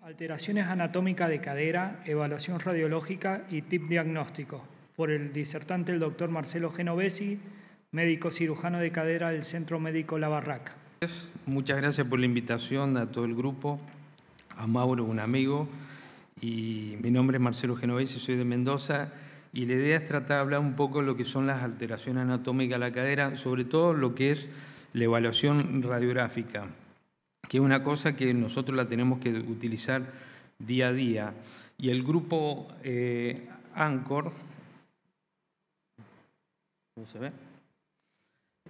Alteraciones anatómicas de cadera, evaluación radiológica y tip diagnóstico, por el disertante el doctor Marcelo Genovesi, médico cirujano de cadera del Centro Médico La Barraca. Muchas gracias por la invitación a todo el grupo, a Mauro, un amigo, y mi nombre es Marcelo Genovesi, soy de Mendoza, y la idea es tratar de hablar un poco de lo que son las alteraciones anatómicas de la cadera, sobre todo lo que es la evaluación radiográfica, que es una cosa que nosotros la tenemos que utilizar día a día. Y el grupo ANCOR, ¿cómo se ve?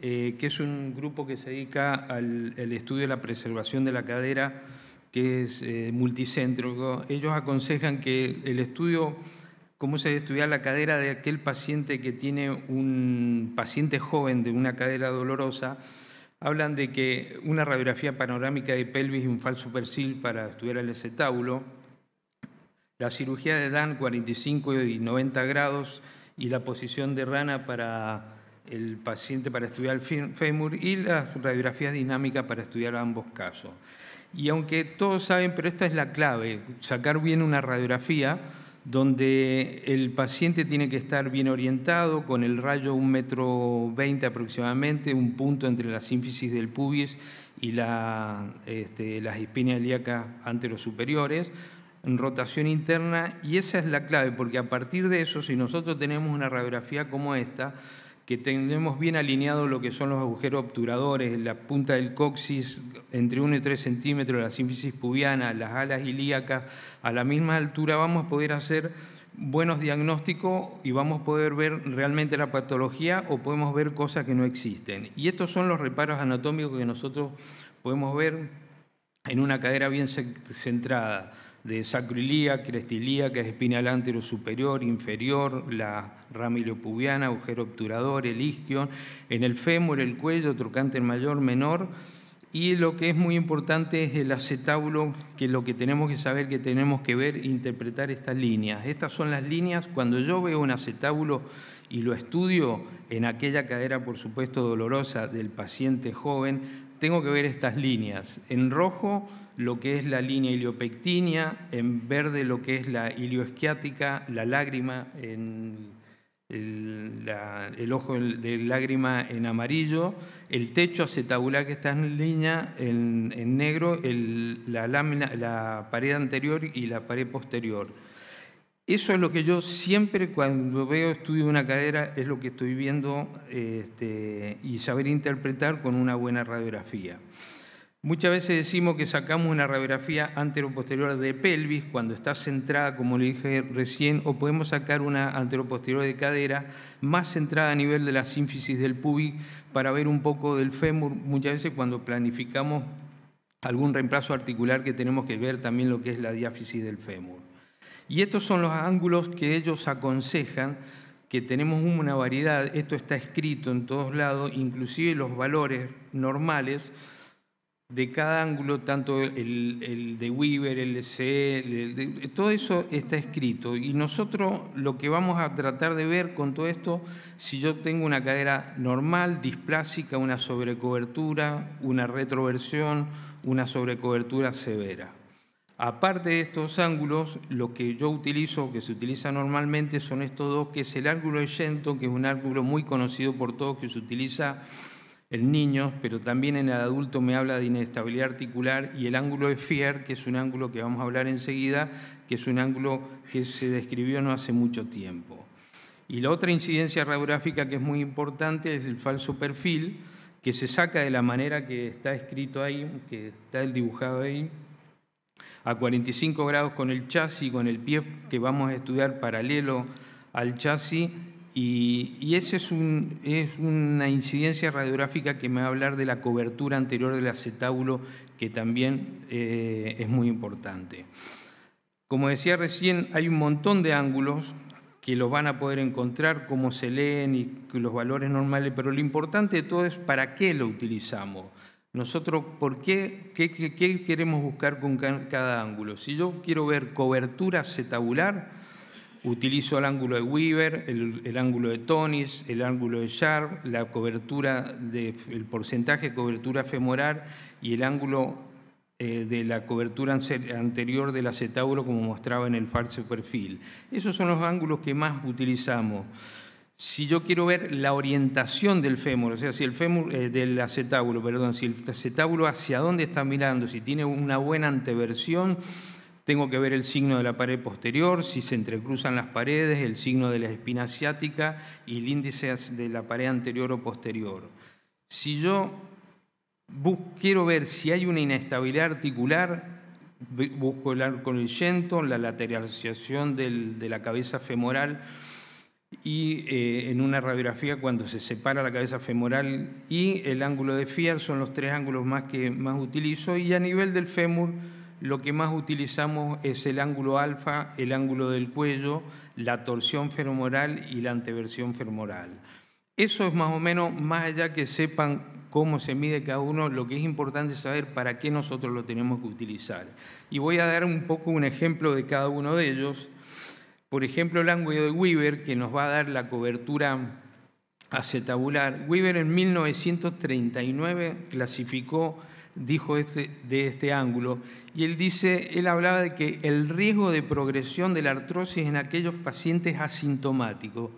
Que es un grupo que se dedica al estudio de la preservación de la cadera, que es multicéntrico. Ellos aconsejan que el estudio, cómo se debe estudiar la cadera de aquel paciente que tiene un paciente joven de una cadera dolorosa, hablan de que una radiografía panorámica de pelvis y un falso perfil para estudiar el acetábulo, la cirugía de Dan 45 y 90 grados y la posición de rana para el paciente para estudiar el fémur y las radiografías dinámicas para estudiar ambos casos. Y aunque todos saben, pero esta es la clave, sacar bien una radiografía donde el paciente tiene que estar bien orientado, con el rayo 1,20 m aproximadamente, un punto entre la sínfisis del pubis y las espinas ilíacas anterosuperiores, en rotación interna, y esa es la clave, porque a partir de eso, si nosotros tenemos una radiografía como esta, que tenemos bien alineado lo que son los agujeros obturadores, la punta del coxis entre 1 y 3 centímetros, la sínfisis pubiana, las alas ilíacas, a la misma altura vamos a poder hacer buenos diagnósticos y vamos a poder ver realmente la patología o podemos ver cosas que no existen. Y estos son los reparos anatómicos que nosotros podemos ver en una cadera bien centrada, de sacroilíaca, crestilíaca, espinal antero superior, inferior, la rama iliopubiana, agujero obturador, el isquion, en el fémur, el cuello, trocánter mayor, menor, y lo que es muy importante es el acetábulo, que lo que tenemos que saber, que tenemos que ver e interpretar estas líneas. Estas son las líneas, cuando yo veo un acetábulo y lo estudio en aquella cadera, por supuesto, dolorosa del paciente joven, tengo que ver estas líneas. En rojo, lo que es la línea iliopectínea, en verde lo que es la ilioesquiática, la lágrima, el ojo de lágrima en amarillo, el techo acetabular que está en línea en negro, la pared anterior y la pared posterior. Eso es lo que yo siempre cuando veo estudio de una cadera es lo que estoy viendo y saber interpretar con una buena radiografía. Muchas veces decimos que sacamos una radiografía anteroposterior de pelvis cuando está centrada, como le dije recién, o podemos sacar una anteroposterior de cadera más centrada a nivel de la sínfisis del pubis para ver un poco del fémur, muchas veces cuando planificamos algún reemplazo articular que tenemos que ver también lo que es la diáfisis del fémur. Y estos son los ángulos que ellos aconsejan, que tenemos una variedad, esto está escrito en todos lados, inclusive los valores normales de cada ángulo, tanto el de Weaver, el CE, todo eso está escrito. Y nosotros lo que vamos a tratar de ver con todo esto, si yo tengo una cadera normal, displásica, una sobrecobertura, una retroversión, una sobrecobertura severa. Aparte de estos ángulos, lo que yo utilizo, que se utiliza normalmente, son estos dos, que es el ángulo de Shenton, que es un ángulo muy conocido por todos, que se utiliza en niños, pero también en el adulto me habla de inestabilidad articular, y el ángulo de Fier, que es un ángulo que vamos a hablar enseguida, que es un ángulo que se describió no hace mucho tiempo. Y la otra incidencia radiográfica que es muy importante es el falso perfil, que se saca de la manera que está escrito ahí, que está dibujado ahí, a 45 grados con el chasis, con el pie que vamos a estudiar paralelo al chasis, y esa es una incidencia radiográfica que me va a hablar de la cobertura anterior del acetábulo, que también es muy importante. Como decía recién, hay un montón de ángulos que los van a poder encontrar, cómo se leen y los valores normales, pero lo importante de todo es para qué lo utilizamos. Nosotros, ¿qué queremos buscar con cada ángulo? Si yo quiero ver cobertura acetabular, utilizo el ángulo de Weaver, el ángulo de Tonis, el ángulo de Sharp, la cobertura el porcentaje de cobertura femoral y el ángulo de la cobertura anterior del acetábulo, como mostraba en el falso perfil. Esos son los ángulos que más utilizamos. Si yo quiero ver la orientación del fémur, o sea, si el fémur del acetábulo, perdón, si el acetábulo hacia dónde está mirando, si tiene una buena anteversión, tengo que ver el signo de la pared posterior, si se entrecruzan las paredes, el signo de la espina ciática y el índice de la pared anterior o posterior. Si yo quiero ver si hay una inestabilidad articular, busco el arco del Shenton, la lateralización de la cabeza femoral y en una radiografía cuando se separa la cabeza femoral y el ángulo de Fier son los tres ángulos que más utilizo, y a nivel del fémur lo que más utilizamos es el ángulo alfa, el ángulo del cuello, la torsión femoral y la anteversión femoral. Eso es más o menos, más allá que sepan cómo se mide cada uno, lo que es importante saber para qué nosotros lo tenemos que utilizar. Y voy a dar un poco un ejemplo de cada uno de ellos. Por ejemplo, el ángulo de Weber, que nos va a dar la cobertura acetabular. Weber en 1939 clasificó, dijo de este ángulo, y él hablaba de que el riesgo de progresión de la artrosis en aquellos pacientes asintomáticos,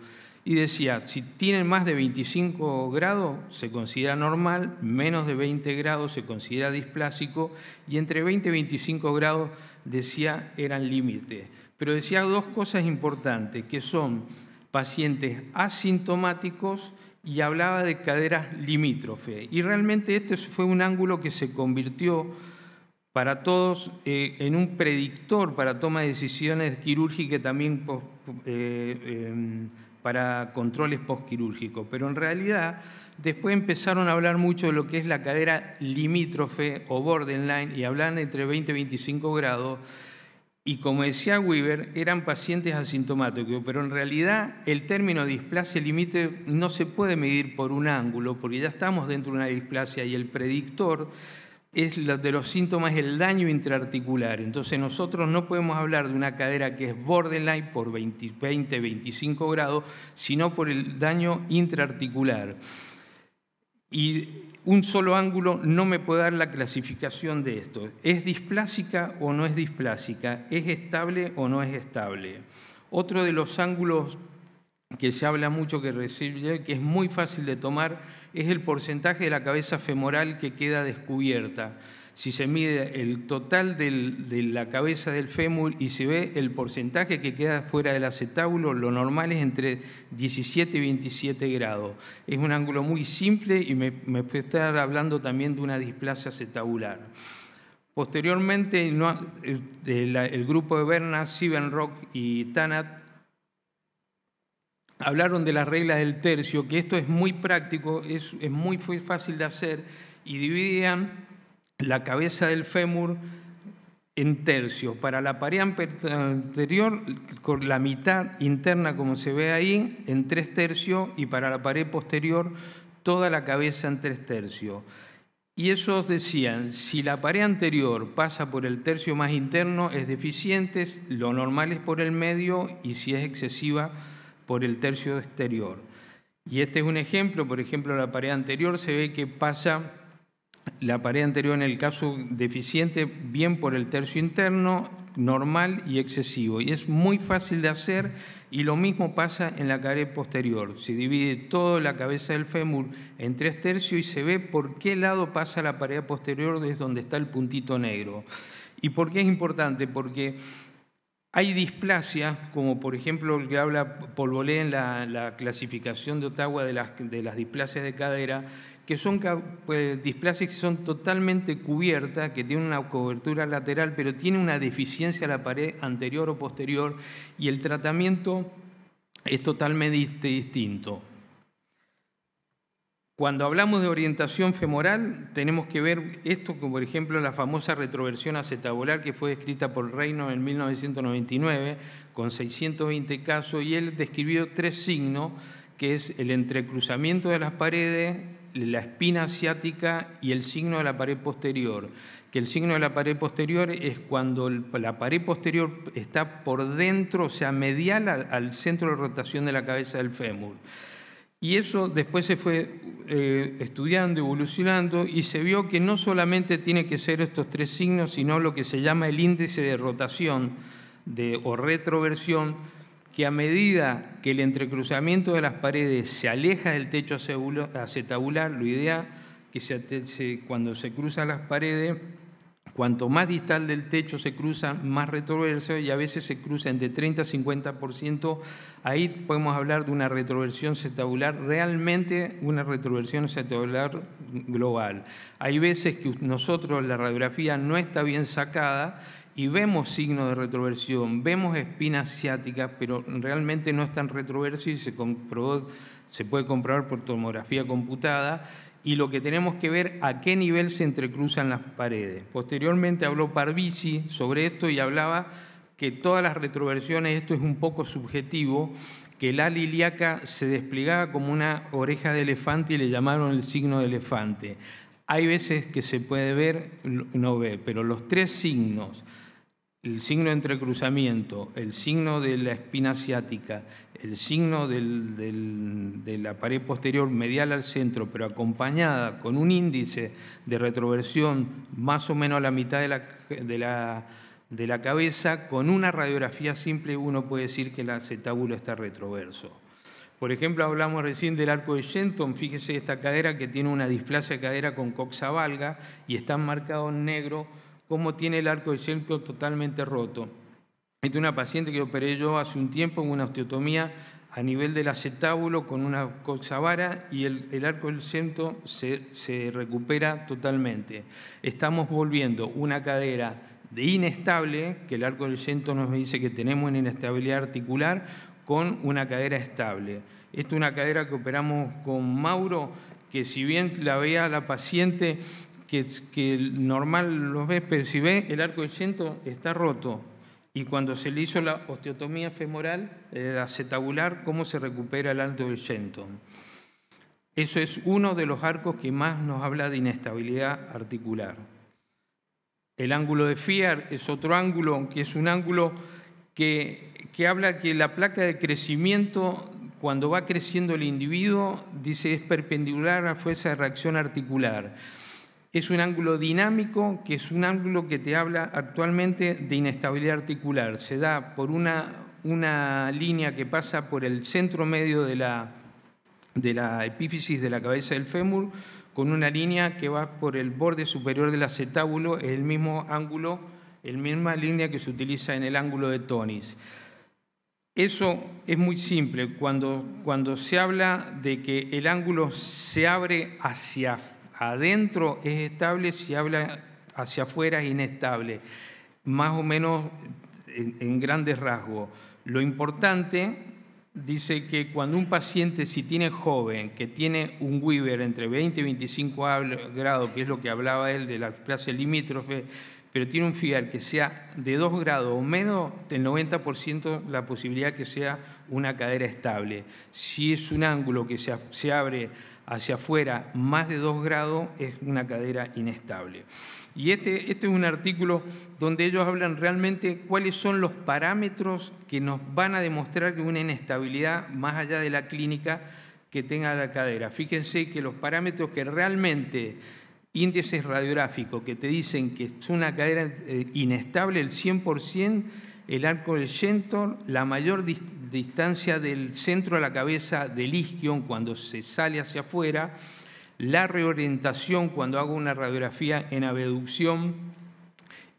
y decía, si tienen más de 25 grados se considera normal, menos de 20 grados se considera displásico, y entre 20 y 25 grados, decía, eran límite. Pero decía dos cosas importantes, que son pacientes asintomáticos, y hablaba de caderas limítrofe. Y realmente este fue un ángulo que se convirtió para todos en un predictor para toma de decisiones quirúrgicas, también para controles postquirúrgicos. Pero en realidad después empezaron a hablar mucho de lo que es la cadera limítrofe o borderline, y hablaban entre 20 y 25 grados. Y como decía Weber, eran pacientes asintomáticos, pero en realidad el término displasia límite no se puede medir por un ángulo, porque ya estamos dentro de una displasia y el predictor de los síntomas es el daño intraarticular. Entonces nosotros no podemos hablar de una cadera que es borderline por 20-25 grados, sino por el daño intraarticular. Y un solo ángulo no me puede dar la clasificación de esto. ¿Es displásica o no es displásica? ¿Es estable o no es estable? Otro de los ángulos que se habla mucho, que es muy fácil de tomar, es el porcentaje de la cabeza femoral que queda descubierta. Si se mide el total de la cabeza del fémur y se ve el porcentaje que queda fuera del acetábulo, lo normal es entre 17 y 27 grados. Es un ángulo muy simple y me puede estar hablando también de una displasia acetabular. Posteriormente, el grupo de Bernard, Siebenrock y Tanat hablaron de las reglas del tercio, que esto es muy práctico, es muy fácil de hacer, y dividían la cabeza del fémur en tercios. Para la pared anterior, con la mitad interna, como se ve ahí, en 3 tercios, y para la pared posterior, toda la cabeza en 3 tercios. Y esos decían, si la pared anterior pasa por el tercio más interno, es deficiente, lo normal es por el medio, y si es excesiva, por el tercio exterior. Y este es un ejemplo, por ejemplo, la pared anterior se ve que pasa la pared anterior en el caso deficiente bien por el tercio interno, normal y excesivo. Y es muy fácil de hacer, y lo mismo pasa en la pared posterior. Se divide toda la cabeza del fémur en 3 tercios y se ve por qué lado pasa la pared posterior, desde donde está el puntito negro. ¿Y por qué es importante? Porque hay displasias, como por ejemplo el que habla Polvolé en la clasificación de Ottawa de las displasias de cadera, que son displasias que son totalmente cubiertas, que tienen una cobertura lateral, pero tienen una deficiencia a la pared anterior o posterior, y el tratamiento es totalmente distinto. Cuando hablamos de orientación femoral, tenemos que ver esto, como por ejemplo la famosa retroversión acetabular que fue descrita por Reynolds en 1999, con 620 casos, y él describió 3 signos, que es el entrecruzamiento de las paredes, la espina ciática y el signo de la pared posterior. Que el signo de la pared posterior es cuando la pared posterior está por dentro, o sea, medial al centro de rotación de la cabeza del fémur. Y eso después se fue estudiando, evolucionando, y se vio que no solamente tiene que ser estos 3 signos, sino lo que se llama el índice de rotación o retroversión, que a medida que el entrecruzamiento de las paredes se aleja del techo acetabular, lo ideal que cuando se cruzan las paredes, cuanto más distal del techo se cruza, más retroverso, y a veces se cruza entre 30 y 50%. Ahí podemos hablar de una retroversión acetabular, realmente una retroversión acetabular global. Hay veces que nosotros, la radiografía no está bien sacada y vemos signos de retroversión, vemos espina ciática, pero realmente no es tan retroverso y se puede comprobar por tomografía computada. Y lo que tenemos que ver a qué nivel se entrecruzan las paredes. Posteriormente habló Parvizi sobre esto y hablaba que todas las retroversiones, esto es un poco subjetivo, que la ala ilíaca se desplegaba como una oreja de elefante y le llamaron el signo de elefante. Hay veces que se puede ver, no ve, pero los 3 signos, el signo de entrecruzamiento, el signo de la espina ciática, el signo de la pared posterior medial al centro, pero acompañada con un índice de retroversión más o menos a la mitad de la cabeza, con una radiografía simple uno puede decir que el acetábulo está retroverso. Por ejemplo, hablamos recién del arco de Shenton. Fíjese esta cadera que tiene una displasia de cadera con coxa valga y está marcado en negro cómo tiene el arco de Shenton totalmente roto. Esta es una paciente que operé yo hace un tiempo en una osteotomía a nivel del acetábulo con una coxa vara, y el arco del Shenton se recupera totalmente. Estamos volviendo una cadera de inestable, que el arco del Shenton nos dice que tenemos una inestabilidad articular, con una cadera estable. Esta es una cadera que operamos con Mauro, que si bien la veía la paciente, que normal lo ves, pero si ve el arco del Shenton está roto. Y cuando se le hizo la osteotomía femoral, acetabular, ¿cómo se recupera el arco del Shenton? Eso es uno de los arcos que más nos habla de inestabilidad articular. El ángulo de Fier es otro ángulo, que es un ángulo que habla que la placa de crecimiento, cuando va creciendo el individuo, dice es perpendicular a la fuerza de reacción articular. Es un ángulo dinámico, que es un ángulo que te habla actualmente de inestabilidad articular. Se da por una línea que pasa por el centro medio de la epífisis de la cabeza del fémur, con una línea que va por el borde superior del acetábulo, es el mismo ángulo, la misma línea que se utiliza en el ángulo de Tonis. Eso es muy simple. Cuando se habla de que el ángulo se abre hacia adentro es estable, si habla hacia afuera es inestable, más o menos en grandes rasgos. Lo importante, dice que cuando un paciente, si tiene joven, que tiene un Weber entre 20 y 25 grados, que es lo que hablaba él de la displasia limítrofe, pero tiene un Fier que sea de 2 grados o menos, del 90% la posibilidad que sea una cadera estable. Si es un ángulo que se abre hacia afuera más de 2 grados, es una cadera inestable. Y este es un artículo donde ellos hablan realmente cuáles son los parámetros que nos van a demostrar que una inestabilidad más allá de la clínica que tenga la cadera. Fíjense que los parámetros que realmente, índices radiográficos que te dicen que es una cadera inestable, el 100%, el arco del Shenton, la mayor distancia del centro de la cabeza del isquion cuando se sale hacia afuera, la reorientación cuando hago una radiografía en abducción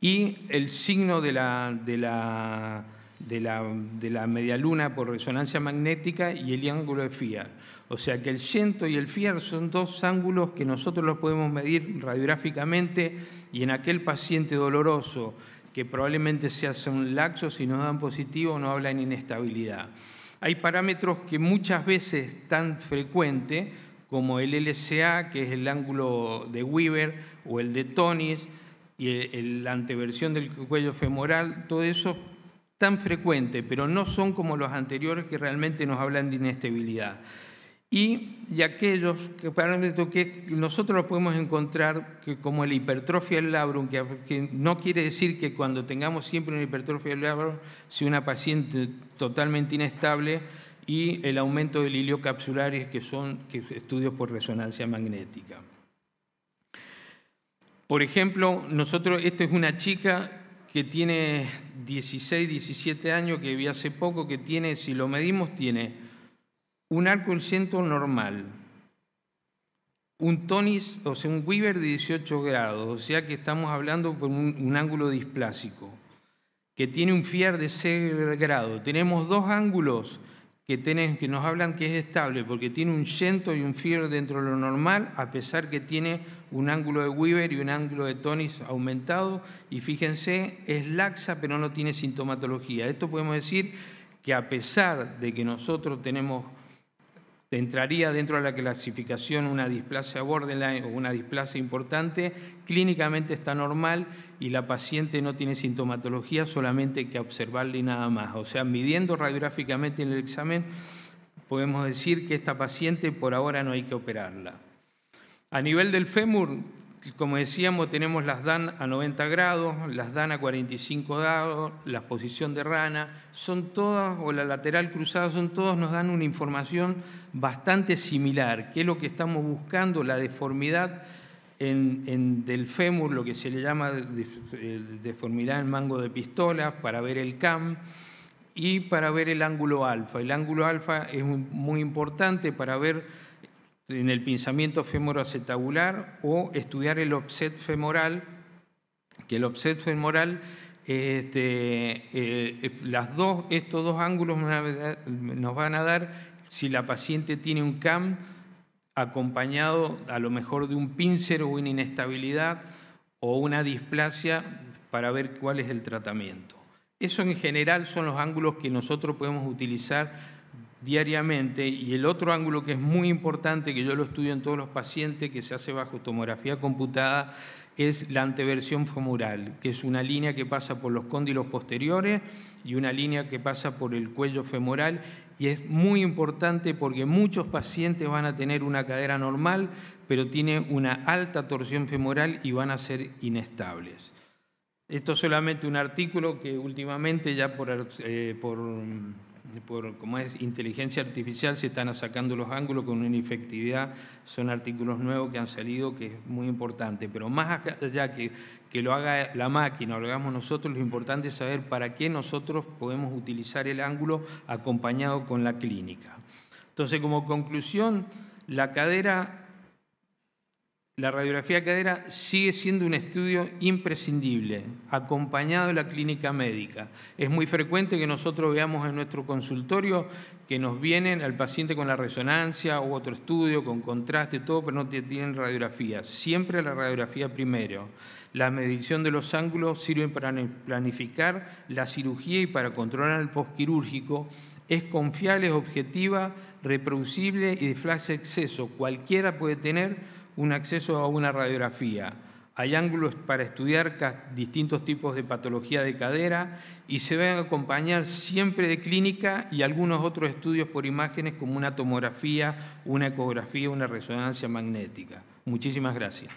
y el signo de la medialuna por resonancia magnética y el ángulo de Fier. O sea que el Shenton y el Fier son 2 ángulos que nosotros los podemos medir radiográficamente, y en aquel paciente doloroso que probablemente se hacen laxos y nos dan positivo, no hablan de inestabilidad. Hay parámetros que muchas veces están frecuentes, como el LCA, que es el ángulo de Weber, o el de Tonis, y la anteversión del cuello femoral, todo eso tan frecuente, pero no son como los anteriores que realmente nos hablan de inestabilidad. Y aquellos parámetros que nosotros los podemos encontrar como la hipertrofia del labrum, que no quiere decir que cuando tengamos siempre una hipertrofia del labrum, si una paciente totalmente inestable, y el aumento del hilio capsulares, que son estudios por resonancia magnética. Por ejemplo, esta es una chica que tiene 16, 17 años, que vi hace poco, que tiene, si lo medimos, tiene un arco del centro normal, un tonis, o sea, un Weber de 18 grados, o sea que estamos hablando por un ángulo displásico, que tiene un FIAR de 6 grados. Tenemos dos ángulos que nos hablan que es estable, porque tiene un Gento y un FIAR dentro de lo normal, a pesar que tiene un ángulo de Weber y un ángulo de tonis aumentado, y fíjense, es laxa, pero no tiene sintomatología. Esto podemos decir que a pesar de que nosotros entraría dentro de la clasificación una displasia borderline o una displasia importante, clínicamente está normal y la paciente no tiene sintomatología, solamente hay que observarla y nada más. O sea, midiendo radiográficamente en el examen, podemos decir que esta paciente por ahora no hay que operarla. A nivel del fémur, como decíamos, tenemos las DAN a 90 grados, las DAN a 45 grados, la posición de rana, son todas, o la lateral cruzada, nos dan una información bastante similar, que es lo que estamos buscando, la deformidad del fémur, lo que se le llama deformidad en mango de pistola, para ver el CAM y para ver el ángulo alfa. El ángulo alfa es muy importante para ver en el pinzamiento femoroacetabular o estudiar el offset femoral, que el offset femoral, estos dos ángulos nos van a dar si la paciente tiene un CAM acompañado a lo mejor de un pincer o una inestabilidad o una displasia, para ver cuál es el tratamiento. Eso en general son los ángulos que nosotros podemos utilizar diariamente, y el otro ángulo que es muy importante, que yo lo estudio en todos los pacientes, que se hace bajo tomografía computada, es la anteversión femoral, que es una línea que pasa por los cóndilos posteriores y una línea que pasa por el cuello femoral, y es muy importante porque muchos pacientes van a tener una cadera normal, pero tienen una alta torsión femoral y van a ser inestables. Esto es solamente un artículo que últimamente ya por como es inteligencia artificial se están sacando los ángulos con una efectividad, son artículos nuevos que han salido, que es muy importante, pero más allá que lo haga la máquina o lo hagamos nosotros, lo importante es saber para qué nosotros podemos utilizar el ángulo acompañado con la clínica. Entonces, como conclusión, la radiografía de cadera sigue siendo un estudio imprescindible, acompañado de la clínica médica. Es muy frecuente que nosotros veamos en nuestro consultorio que nos vienen al paciente con la resonancia u otro estudio, con contraste y todo, pero no tienen radiografía. Siempre la radiografía primero. La medición de los ángulos sirve para planificar la cirugía y para controlar el postquirúrgico. Es confiable, es objetiva, reproducible y de flash exceso. Cualquiera puede tener un acceso a una radiografía. Hay ángulos para estudiar distintos tipos de patología de cadera y se deben acompañar siempre de clínica y algunos otros estudios por imágenes como una tomografía, una ecografía, una resonancia magnética. Muchísimas gracias.